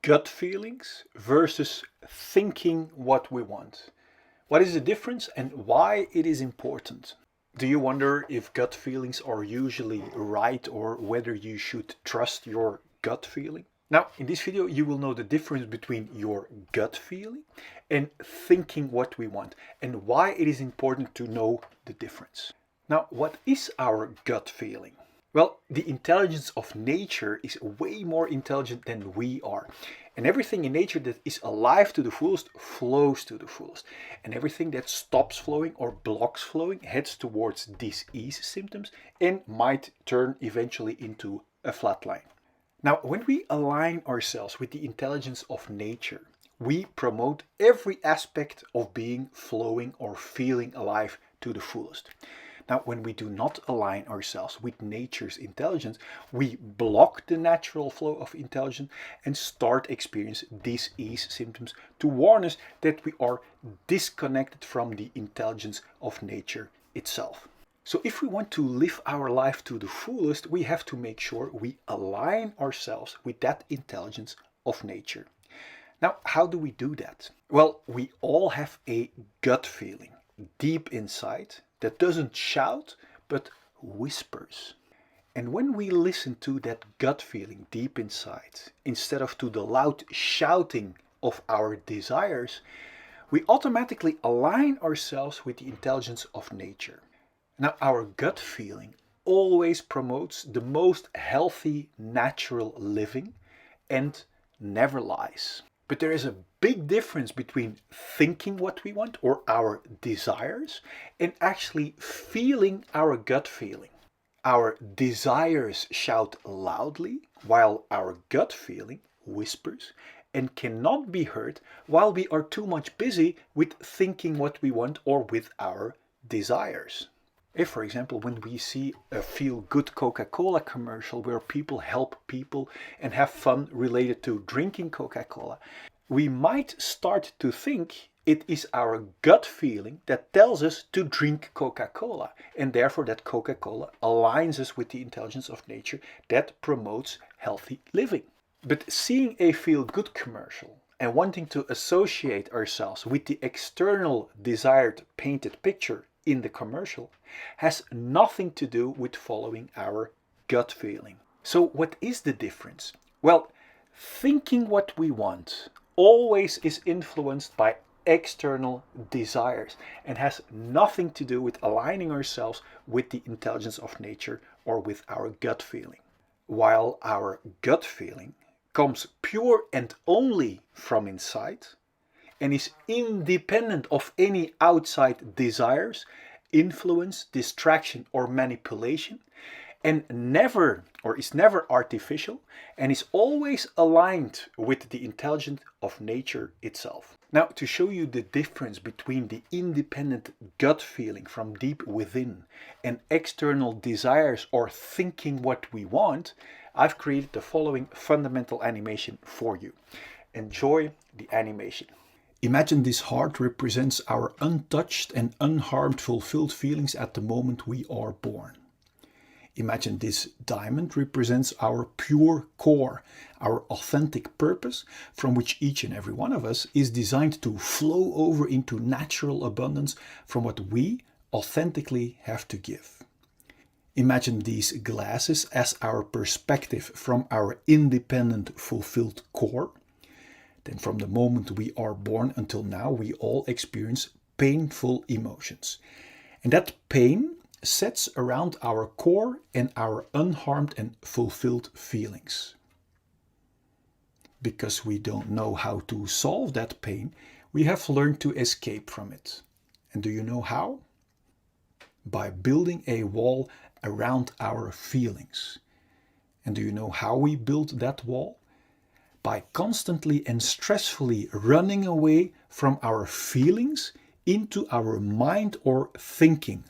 gut feelings versus thinking what we want. What is the difference and why it is important? Do you wonder if gut feelings are usually right or whether you should trust your gut feeling? Now, in this video, you will know the difference between your gut feeling and thinking what we want and why it is important to know the difference. Now, what is our gut feeling? Well, the intelligence of nature is way more intelligent than we are. And everything in nature that is alive to the fullest flows to the fullest. And everything that stops flowing or blocks flowing heads towards disease symptoms and might turn eventually into a flatline. Now, when we align ourselves with the intelligence of nature, we promote every aspect of being flowing or feeling alive to the fullest. Now, when we do not align ourselves with nature's intelligence, we block the natural flow of intelligence and start experiencing disease symptoms to warn us that we are disconnected from the intelligence of nature itself. So if we want to live our life to the fullest, we have to make sure we align ourselves with that intelligence of nature. Now, how do we do that? Well, we all have a gut feeling deep inside that doesn't shout, but whispers. And when we listen to that gut feeling deep inside, instead of to the loud shouting of our desires, we automatically align ourselves with the intelligence of nature. Now, our gut feeling always promotes the most healthy, natural living and never lies. But there is a big difference between thinking what we want or our desires and actually feeling our gut feeling. Our desires shout loudly while our gut feeling whispers and cannot be heard while we are too much busy with thinking what we want or with our desires. If, for example, when we see a feel-good Coca-Cola commercial where people help people and have fun related to drinking Coca-Cola, we might start to think it is our gut feeling that tells us to drink Coca-Cola, and therefore that Coca-Cola aligns us with the intelligence of nature that promotes healthy living. But seeing a feel-good commercial and wanting to associate ourselves with the external desired painted picture in the commercial has nothing to do with following our gut feeling. So what is the difference? Well, thinking what we want always is influenced by external desires and has nothing to do with aligning ourselves with the intelligence of nature or with our gut feeling. While our gut feeling comes pure and only from inside, and is independent of any outside desires, influence, distraction, or manipulation, and is never artificial, and is always aligned with the intelligence of nature itself. Now, to show you the difference between the independent gut feeling from deep within and external desires or thinking what we want, I've created the following fundamental animation for you. Enjoy the animation. Imagine this heart represents our untouched and unharmed fulfilled feelings at the moment we are born. Imagine this diamond represents our pure core, our authentic purpose, from which each and every one of us is designed to flow over into natural abundance from what we authentically have to give. Imagine these glasses as our perspective from our independent, fulfilled core. Then from the moment we are born until now, we all experience painful emotions. And that pain sets around our core and our unharmed and fulfilled feelings. Because we don't know how to solve that pain, we have learned to escape from it. And do you know how? By building a wall around our feelings. And do you know how we build that wall? By constantly and stressfully running away from our feelings into our mind or thinking,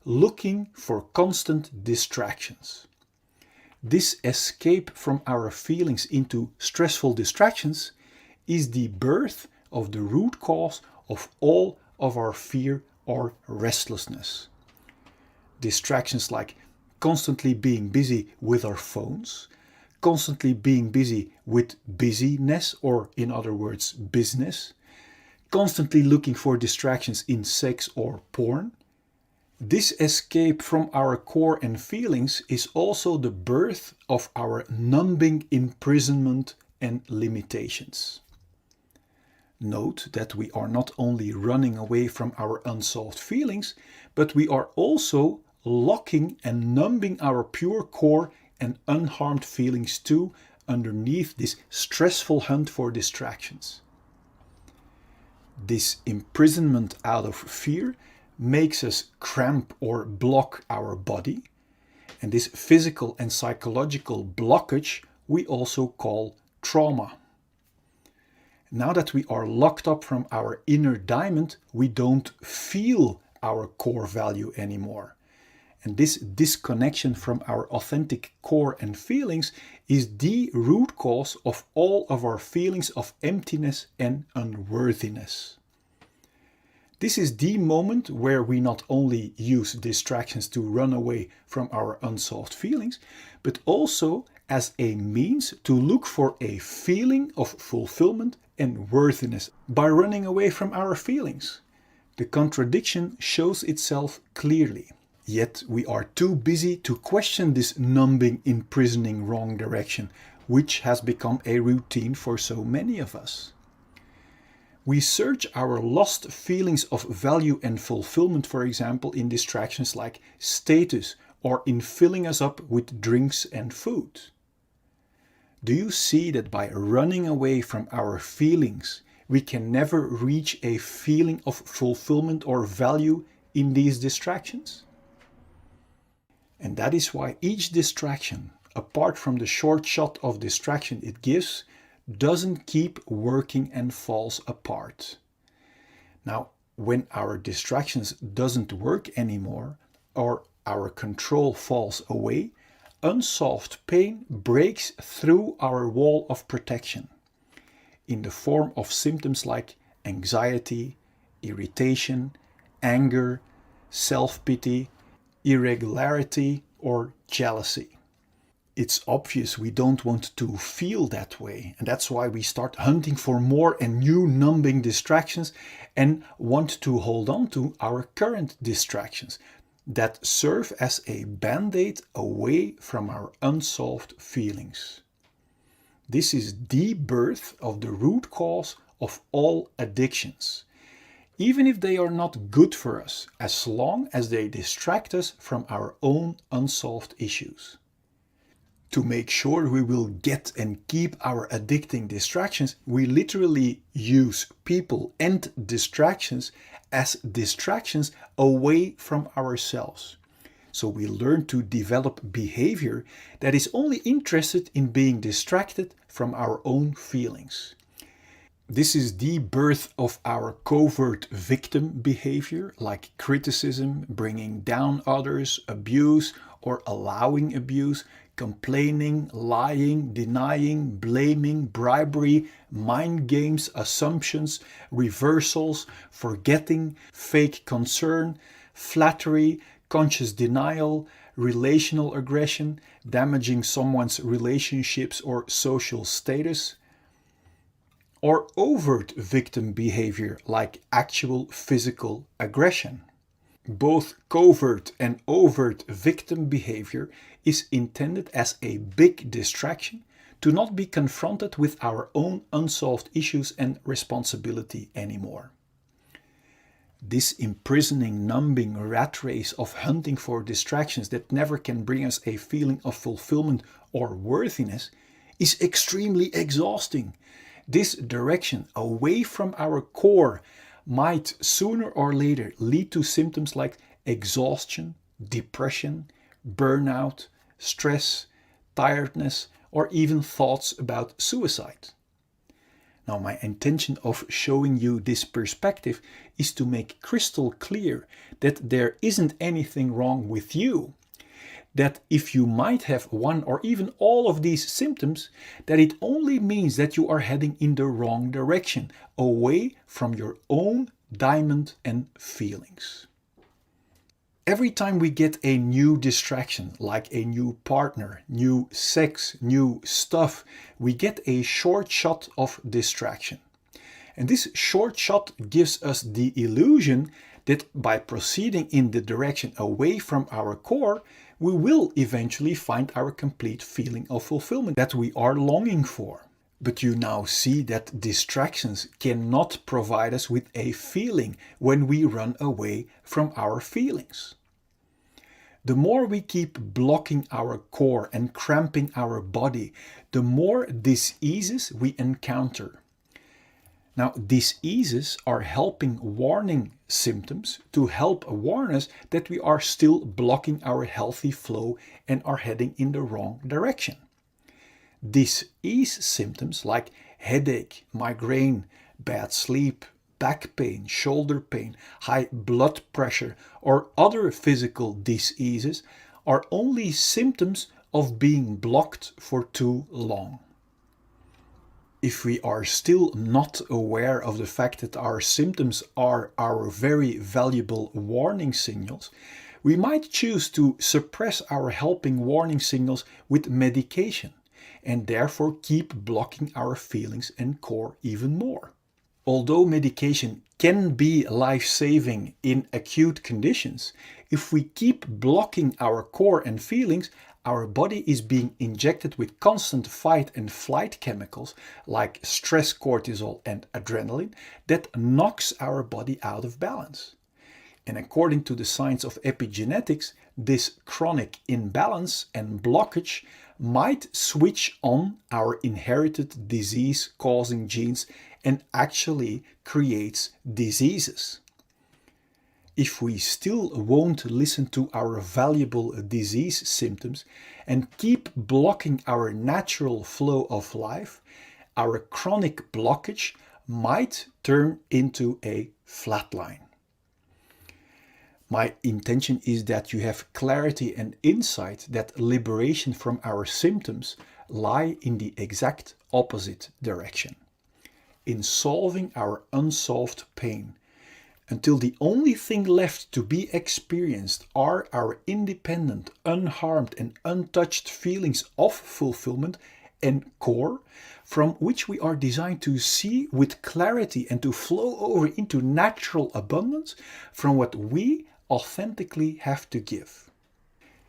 looking for constant distractions. This escape from our feelings into stressful distractions is the birth of the root cause of all of our fear or restlessness. Distractions like constantly being busy with our phones, constantly being busy with busyness, or in other words, business, constantly looking for distractions in sex or porn. This escape from our core and feelings is also the birth of our numbing imprisonment and limitations. Note that we are not only running away from our unsolved feelings, but we are also locking and numbing our pure core and unharmed feelings too underneath this stressful hunt for distractions. This imprisonment out of fear makes us cramp or block our body, and this physical and psychological blockage we also call trauma. Now that we are locked up from our inner diamond, we don't feel our core value anymore. And this disconnection from our authentic core and feelings is the root cause of all of our feelings of emptiness and unworthiness. This is the moment where we not only use distractions to run away from our unsolved feelings, but also as a means to look for a feeling of fulfillment and worthiness by running away from our feelings. The contradiction shows itself clearly. Yet we are too busy to question this numbing, imprisoning wrong direction, which has become a routine for so many of us. We search our lost feelings of value and fulfillment, for example, in distractions like status or in filling us up with drinks and food. Do you see that by running away from our feelings, we can never reach a feeling of fulfillment or value in these distractions? And that is why each distraction, apart from the short shot of distraction it gives, doesn't keep working and falls apart. Now, when our distractions doesn't work anymore, or our control falls away, unsolved pain breaks through our wall of protection in the form of symptoms like anxiety, irritation, anger, self-pity, irregularity, or jealousy. It's obvious we don't want to feel that way, and that's why we start hunting for more and new numbing distractions and want to hold on to our current distractions that serve as a band-aid away from our unsolved feelings. This is the birth of the root cause of all addictions, even if they are not good for us, as long as they distract us from our own unsolved issues. To make sure we will get and keep our addicting distractions, we literally use people and distractions as distractions away from ourselves. So we learn to develop behavior that is only interested in being distracted from our own feelings. This is the birth of our covert victim behavior, like criticism, bringing down others, abuse or allowing abuse, complaining, lying, denying, blaming, bribery, mind games, assumptions, reversals, forgetting, fake concern, flattery, conscious denial, relational aggression, damaging someone's relationships or social status, or overt victim behavior like actual physical aggression. Both covert and overt victim behavior is intended as a big distraction to not be confronted with our own unsolved issues and responsibility anymore. This imprisoning, numbing rat race of hunting for distractions that never can bring us a feeling of fulfillment or worthiness is extremely exhausting. This direction away from our core might sooner or later lead to symptoms like exhaustion, depression, burnout, stress, tiredness, or even thoughts about suicide. Now, my intention of showing you this perspective is to make crystal clear that there isn't anything wrong with you. That if you might have one or even all of these symptoms, that it only means that you are heading in the wrong direction, away from your own diamond and feelings. Every time we get a new distraction, like a new partner, new sex, new stuff, we get a short shot of distraction. And this short shot gives us the illusion that by proceeding in the direction away from our core, we will eventually find our complete feeling of fulfillment that we are longing for. But you now see that distractions cannot provide us with a feeling when we run away from our feelings. The more we keep blocking our core and cramping our body, the more diseases we encounter. Now, diseases are helping warning symptoms to help warn us that we are still blocking our healthy flow and are heading in the wrong direction. Disease symptoms like headache, migraine, bad sleep, back pain, shoulder pain, high blood pressure, or other physical diseases are only symptoms of being blocked for too long. If we are still not aware of the fact that our symptoms are our very valuable warning signals, we might choose to suppress our helping warning signals with medication and therefore keep blocking our feelings and core even more. Although medication can be life-saving in acute conditions, if we keep blocking our core and feelings, our body is being injected with constant fight and flight chemicals like stress cortisol and adrenaline that knocks our body out of balance. And according to the science of epigenetics, this chronic imbalance and blockage might switch on our inherited disease-causing genes and actually creates diseases. If we still won't listen to our valuable disease symptoms and keep blocking our natural flow of life, our chronic blockage might turn into a flatline. My intention is that you have clarity and insight that liberation from our symptoms lie in the exact opposite direction, in solving our unsolved pain, until the only thing left to be experienced are our independent, unharmed and untouched feelings of fulfillment and core, from which we are designed to see with clarity and to flow over into natural abundance from what we authentically have to give.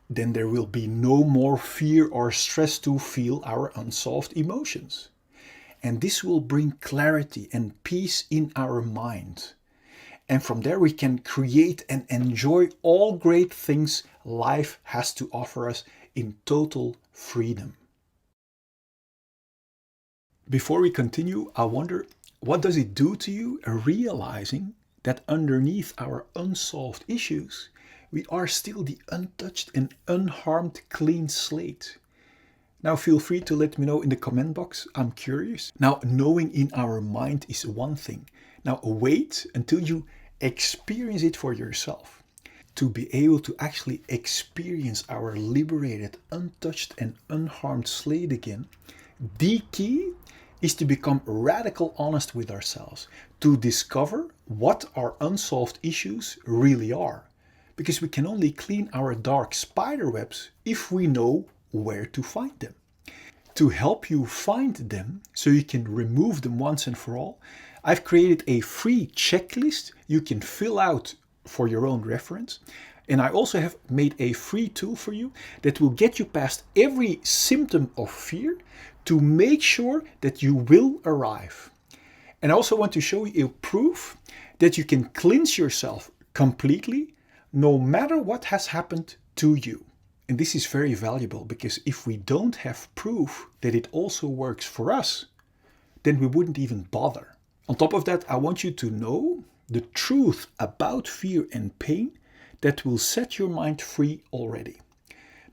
Then there will be no more fear or stress to feel our unsolved emotions. And this will bring clarity and peace in our mind. And from there we can create and enjoy all great things life has to offer us in total freedom. Before we continue, I wonder, what does it do to you realizing that underneath our unsolved issues, we are still the untouched and unharmed clean slate? Now feel free to let me know in the comment box. I'm curious. Now, knowing in our mind is one thing. Now wait until you experience it for yourself. To be able to actually experience our liberated, untouched and unharmed slate again, the key is to become radical honest with ourselves, to discover what our unsolved issues really are. Because we can only clean our dark spider webs if we know where to find them. To help you find them, so you can remove them once and for all, I've created a free checklist you can fill out for your own reference. And I also have made a free tool for you that will get you past every symptom of fear to make sure that you will arrive. And I also want to show you a proof that you can cleanse yourself completely no matter what has happened to you. And this is very valuable because if we don't have proof that it also works for us, then we wouldn't even bother. On top of that, I want you to know the truth about fear and pain that will set your mind free already.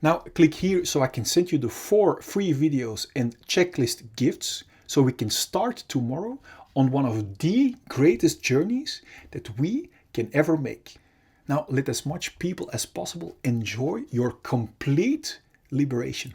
Now click here so I can send you the 4 free videos and checklist gifts so we can start tomorrow on one of the greatest journeys that we can ever make. Now let as much people as possible enjoy your complete liberation.